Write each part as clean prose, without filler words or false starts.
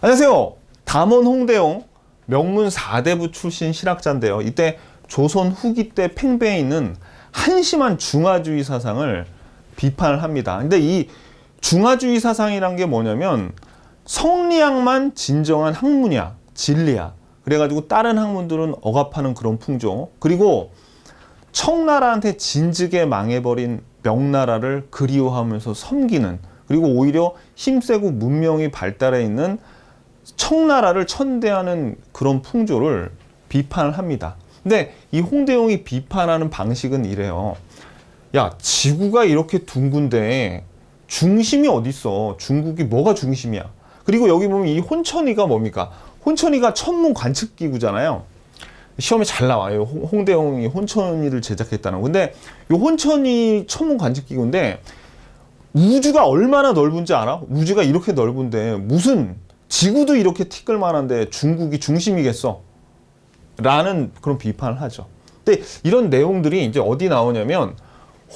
안녕하세요. 담원 홍대용 명문 4대부 출신 실학자인데요. 이때 조선 후기 때 팽배해 있는 한심한 중화주의 사상을 비판을 합니다. 근데 이 중화주의 사상이란 게 뭐냐면 성리학만 진정한 학문이야, 진리야. 그래가지고 다른 학문들은 억압하는 그런 풍조. 그리고 청나라한테 진즉에 망해버린 명나라를 그리워하면서 섬기는, 그리고 오히려 힘세고 문명이 발달해 있는 청나라를 천대하는 그런 풍조를 비판을 합니다. 근데 이 홍대용이 비판하는 방식은 이래요. 야, 지구가 이렇게 둥근데 중심이 어딨어? 중국이 뭐가 중심이야? 그리고 여기 보면 이 혼천이가 뭡니까? 혼천이가 천문 관측기구잖아요. 시험에 잘 나와요. 홍대용이 혼천이를 제작했다는 거. 근데 이 혼천이 천문 관측기구인데 우주가 얼마나 넓은지 알아? 우주가 이렇게 넓은데 무슨 지구도 이렇게 티끌 만한데 중국이 중심이겠어? 라는 그런 비판을 하죠. 근데 이런 내용들이 이제 어디 나오냐면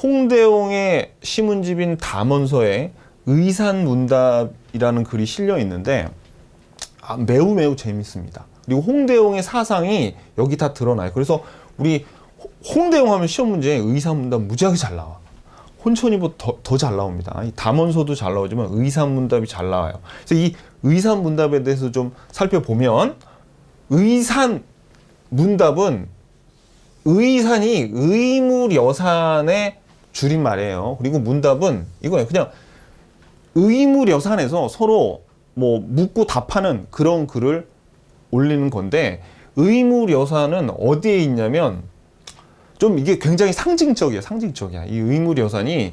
홍대용의 시문집인 담원서에 의산문답이라는 글이 실려 있는데 매우 재밌습니다. 그리고 홍대용의 사상이 여기 다 드러나요. 그래서 우리 홍대용 하면 시험 문제에 의산문답 무지하게 잘 나와. 혼천이보다 더 잘 나옵니다. 이 담원서도 잘 나오지만 의산문답이 잘 나와요. 그래서 이 의산문답에 대해서 좀 살펴보면, 의산문답은 의산이 의무여산의 줄임말이에요. 그리고 문답은 이거예요. 그냥 의무여산에서 서로 뭐 묻고 답하는 그런 글을 올리는 건데, 의무여산은 어디에 있냐면 좀 이게 굉장히 상징적이야. 이 의무여산이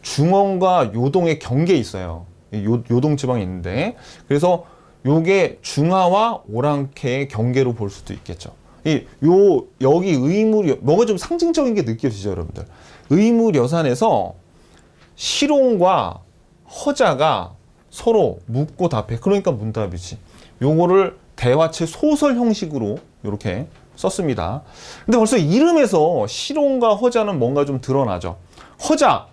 중원과 요동의 경계에 있어요. 요동 지방에 있는데, 그래서 요게 중하와 오랑캐의 경계로 볼 수도 있겠죠. 여기 뭔가 좀 상징적인 게 느껴지죠, 여러분들. 의무여산에서 시롱과 허자가 서로 묻고 답해. 그러니까 문답이지. 요거를 대화체 소설 형식으로 이렇게 썼습니다. 근데 벌써 이름에서 시롱과 허자는 뭔가 좀 드러나죠. 허자,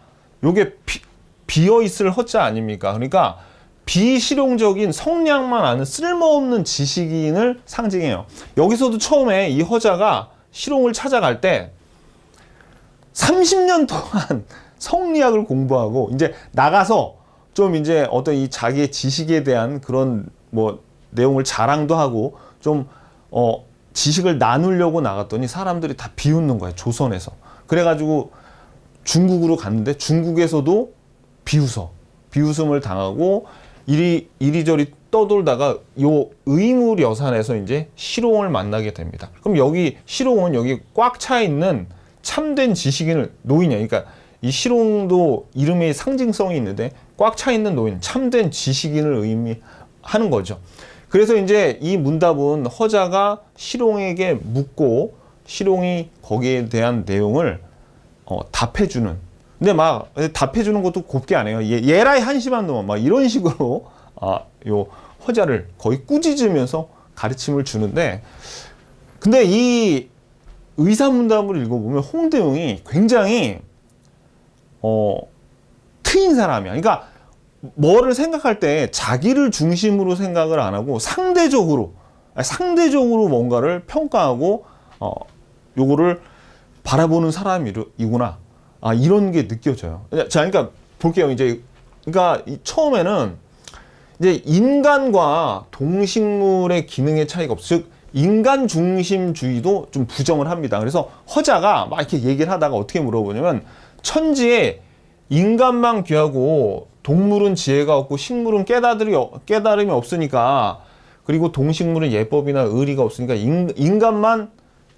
요게 비어있을 허자 아닙니까? 그러니까 비실용적인 성량만 아는 쓸모없는 지식인을 상징해요. 여기서도 처음에 이 허자가 시롱을 찾아갈 때 30년 동안 성리학을 공부하고 이제 나가서 좀 이제 어떤 이 자기의 지식에 대한 그런 뭐 내용을 자랑도 하고 좀 지식을 나누려고 나갔더니 사람들이 다 비웃는 거예요. 조선에서. 그래가지고 중국으로 갔는데 중국에서도 비웃음을 당하고 이리저리 떠돌다가 요 의무여산에서 이제 시롱을 만나게 됩니다. 그럼 여기 시롱은 여기 꽉 차 있는 참된 지식인을, 노인이야. 그러니까 이 시롱도 이름의 상징성이 있는데 꽉 차 있는 노인, 참된 지식인을 의미하는 거죠. 그래서 이제 이 문답은 허자가 시롱에게 묻고 시롱이 거기에 대한 내용을 답해주는. 근데 막 답해주는 것도 곱게 안 해요. 얘라이 한심한 놈아, 막 이런 식으로 요 허자를 거의 꾸짖으면서 가르침을 주는데, 근데 이 의사문답을 읽어보면 홍대용이 굉장히 트인 사람이야. 그러니까 뭐를 생각할 때 자기를 중심으로 생각을 안 하고 상대적으로 뭔가를 평가하고 요거를 바라보는 사람이구나. 이런 게 느껴져요. 자, 그러니까 볼게요. 이제 그러니까 처음에는 이제 인간과 동식물의 기능의 차이가 없어. 즉 인간 중심주의도 좀 부정을 합니다. 그래서 허자가 막 이렇게 얘기를 하다가 어떻게 물어보냐면, 천지에 인간만 귀하고 동물은 지혜가 없고 식물은 깨달음이 없으니까, 그리고 동식물은 예법이나 의리가 없으니까 인간만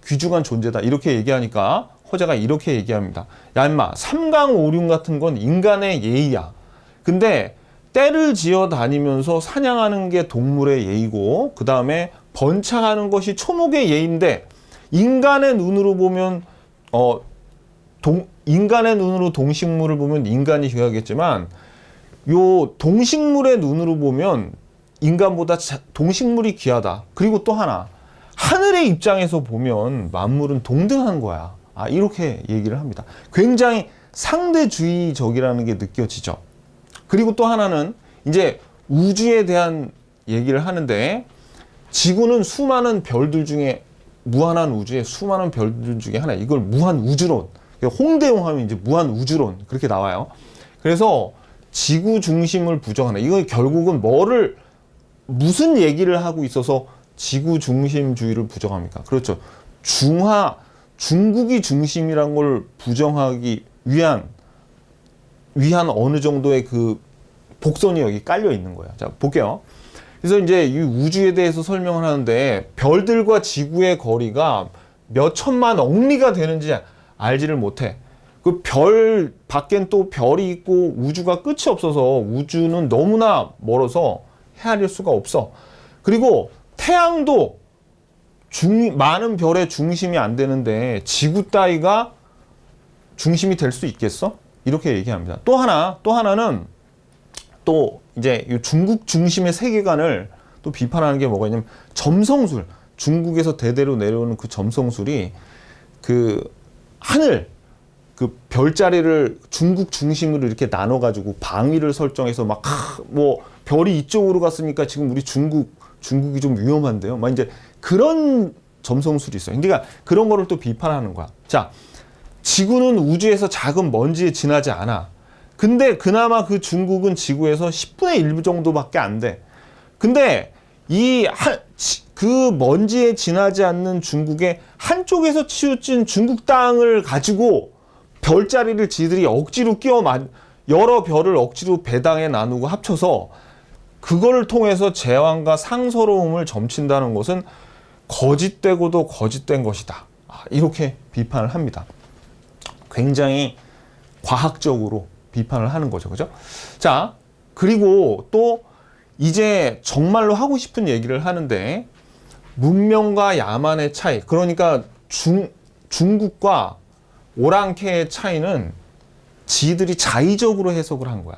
귀중한 존재다, 이렇게 얘기하니까 허자가 이렇게 얘기합니다. 야 인마, 삼강오륜 같은 건 인간의 예의야. 근데 떼를 지어 다니면서 사냥하는 게 동물의 예의고, 그 다음에 번창하는 것이 초목의 예의인데, 인간의 눈으로 보면 인간의 눈으로 동식물을 보면 인간이 귀하겠지만, 요 동식물의 눈으로 보면 인간보다 동식물이 귀하다. 그리고 또 하나, 하늘의 입장에서 보면 만물은 동등한 거야. 이렇게 얘기를 합니다. 굉장히 상대주의적이라는 게 느껴지죠. 그리고 또 하나는 이제 우주에 대한 얘기를 하는데 지구는 수많은 별들 중에 무한한 우주의 수많은 별들 중에 하나. 이걸 무한 우주론. 홍대용 하면 이제 무한 우주론 그렇게 나와요. 그래서 지구 중심을 부정하는 이거 결국은 무슨 얘기를 하고 있어서 지구 중심주의를 부정합니까? 그렇죠. 중국이 중심이란 걸 부정하기 위한 어느 정도의 그 복선이 여기 깔려 있는 거예요. 자, 볼게요. 그래서 이제 이 우주에 대해서 설명을 하는데 별들과 지구의 거리가 몇 천만 억리가 되는지 알지를 못해. 그 별 밖엔 또 별이 있고 우주가 끝이 없어서 우주는 너무나 멀어서 헤아릴 수가 없어. 그리고 태양도 많은 별의 중심이 안 되는데 지구 따위가 중심이 될 수 있겠어? 이렇게 얘기합니다. 또 하나는 또 이제 중국 중심의 세계관을 또 비판하는 게 뭐가 있냐면 점성술. 중국에서 대대로 내려오는 그 점성술이 그 하늘 그 별자리를 중국 중심으로 이렇게 나눠가지고 방위를 설정해서 막 뭐 별이 이쪽으로 갔으니까 지금 우리 중국이 좀 위험한데요. 막 이제 그런 점성술이 있어요. 그러니까 그런 거를 또 비판하는 거야. 자, 지구는 우주에서 작은 먼지에 지나지 않아. 근데 그나마 그 중국은 지구에서 10분의 1 정도밖에 안 돼. 근데 그 먼지에 지나지 않는 중국의 한쪽에서 치우친 중국 땅을 가지고 별자리를 지들이 억지로 여러 별을 억지로 배당해 나누고 합쳐서 그걸 통해서 제왕과 상서로움을 점친다는 것은 거짓되고도 거짓된 것이다. 이렇게 비판을 합니다. 굉장히 과학적으로 비판을 하는 거죠. 그죠? 자, 그리고 또 이제 정말로 하고 싶은 얘기를 하는데 문명과 야만의 차이. 그러니까 중국과 오랑캐의 차이는 지들이 자의적으로 해석을 한 거야.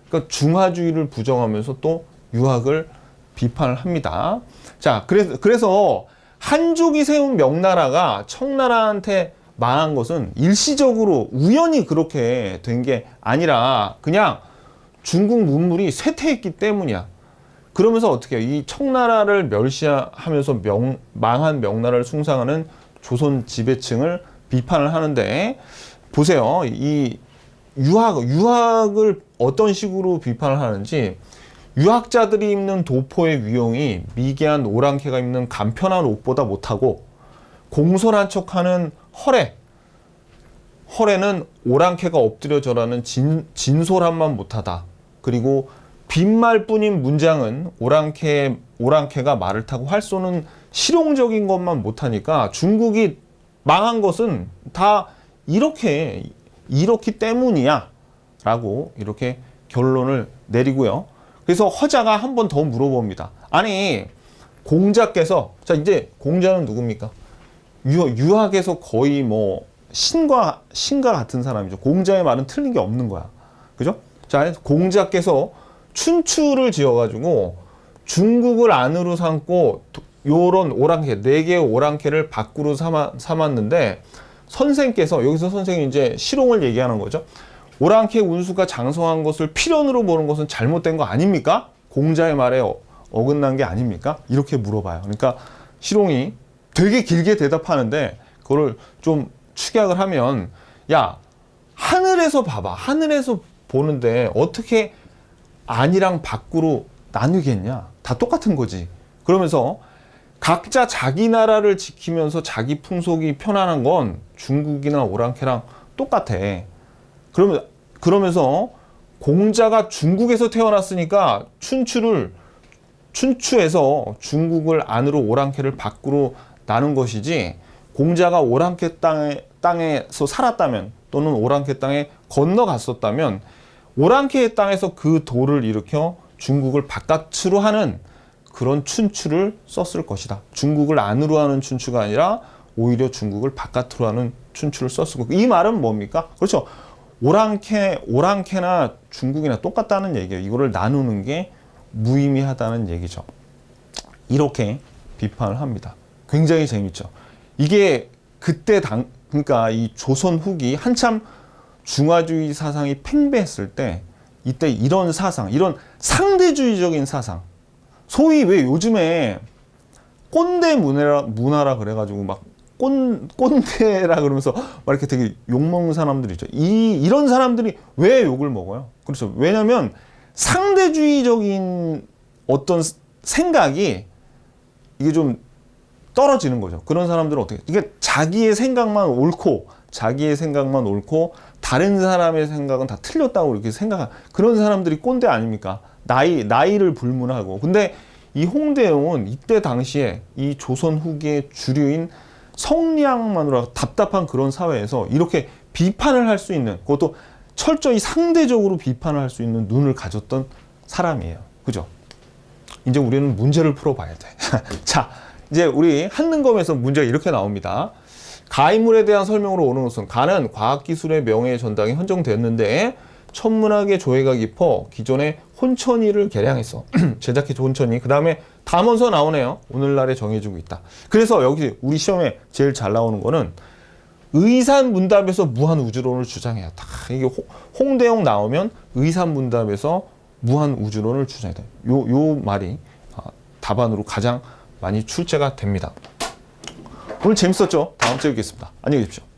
그러니까 중화주의를 부정하면서 또 유학을 비판을 합니다. 자, 그래서 한족이 세운 명나라가 청나라한테 망한 것은 일시적으로 우연히 그렇게 된 게 아니라 그냥 중국 문물이 쇠퇴했기 때문이야. 그러면서 어떻게 해요? 이 청나라를 멸시하면서 망한 명나라를 숭상하는 조선 지배층을 비판을 하는데 보세요. 이 유학을 어떤 식으로 비판을 하는지 유학자들이 입는 도포의 위용이 미개한 오랑캐가 입는 간편한 옷보다 못하고 공손한 척하는 허레는 오랑캐가 엎드려 절하는 진솔함만 못하다. 그리고 빈말뿐인 문장은 오랑캐가 말을 타고 활 쏘는 실용적인 것만 못하니까 중국이 망한 것은 다 이렇기 때문이야 라고 이렇게 결론을 내리고요. 그래서 허자가 한 번 더 물어봅니다. 아니 공자께서 자 이제 공자는 누굽니까? 유학에서 거의 뭐 신과 같은 사람이죠. 공자의 말은 틀린 게 없는 거야. 그죠? 자, 공자께서 춘추를 지어가지고 중국을 안으로 삼고 요런 오랑캐, 4개의 오랑캐를 밖으로 삼았는데 여기서 선생이 이제 실용을 얘기하는 거죠. 오랑캐 운수가 장성한 것을 필연으로 보는 것은 잘못된 거 아닙니까? 공자의 말에 어긋난 게 아닙니까? 이렇게 물어봐요. 그러니까 실용이 되게 길게 대답하는데 그거를 좀 축약을 하면 야 하늘에서 봐봐. 하늘에서 보는데 어떻게 안이랑 밖으로 나누겠냐? 다 똑같은 거지. 그러면서 각자 자기 나라를 지키면서 자기 풍속이 편안한 건 중국이나 오랑캐랑 똑같아. 그러면서 공자가 중국에서 태어났으니까 춘추에서 중국을 안으로 오랑캐를 밖으로 나눈 것이지 공자가 오랑캐 땅에서 살았다면 또는 오랑캐 땅에 건너갔었다면 오랑캐의 땅에서 그 도를 일으켜 중국을 바깥으로 하는 그런 춘추를 썼을 것이다. 중국을 안으로 하는 춘추가 아니라 오히려 중국을 바깥으로 하는 춘추를 썼을 거고. 이 말은 뭡니까? 그렇죠. 오랑캐나 중국이나 똑같다는 얘기예요. 이거를 나누는 게 무의미하다는 얘기죠. 이렇게 비판을 합니다. 굉장히 재밌죠. 이게 그러니까 이 조선 후기 한참 중화주의 사상이 팽배했을 때 이때 이런 사상, 이런 상대주의적인 사상, 소위 왜 요즘에 꼰대 문화라 그래가지고 막 꼰대라 그러면서 막 이렇게 되게 욕먹는 사람들이 있죠. 이런 사람들이 왜 욕을 먹어요? 그렇죠. 왜냐면 상대주의적인 어떤 생각이 이게 좀 떨어지는 거죠. 그런 사람들은 어떻게, 이게 자기의 생각만 옳고 다른 사람의 생각은 다 틀렸다고 이렇게 생각한 그런 사람들이 꼰대 아닙니까? 나이를 불문하고. 근데 이 홍대영은 이때 당시에 이 조선 후기의 주류인 성리학만으로 답답한 그런 사회에서 이렇게 비판을 할 수 있는, 그것도 철저히 상대적으로 비판을 할 수 있는 눈을 가졌던 사람이에요. 그죠? 이제 우리는 문제를 풀어봐야 돼. 자, 이제 우리 한능검에서 문제가 이렇게 나옵니다. 가인물에 대한 설명으로 오는 것은 가는 과학기술의 명예의 전당이 헌정되었는데 천문학의 조예가 깊어 기존의 혼천이를 개량했어. 제작해 혼천이. 그 다음에 담원서 나오네요. 오늘날에 정해지고 있다. 그래서 여기 우리 시험에 제일 잘 나오는 거는 의산문답에서 무한우주론을 주장해야 다. 이게 홍대영 나오면 의산문답에서 무한우주론을 주장해야 돼. 요 말이 답안으로 가장 많이 출제가 됩니다. 오늘 재밌었죠? 다음 주에 뵙겠습니다. 안녕히 계십시오.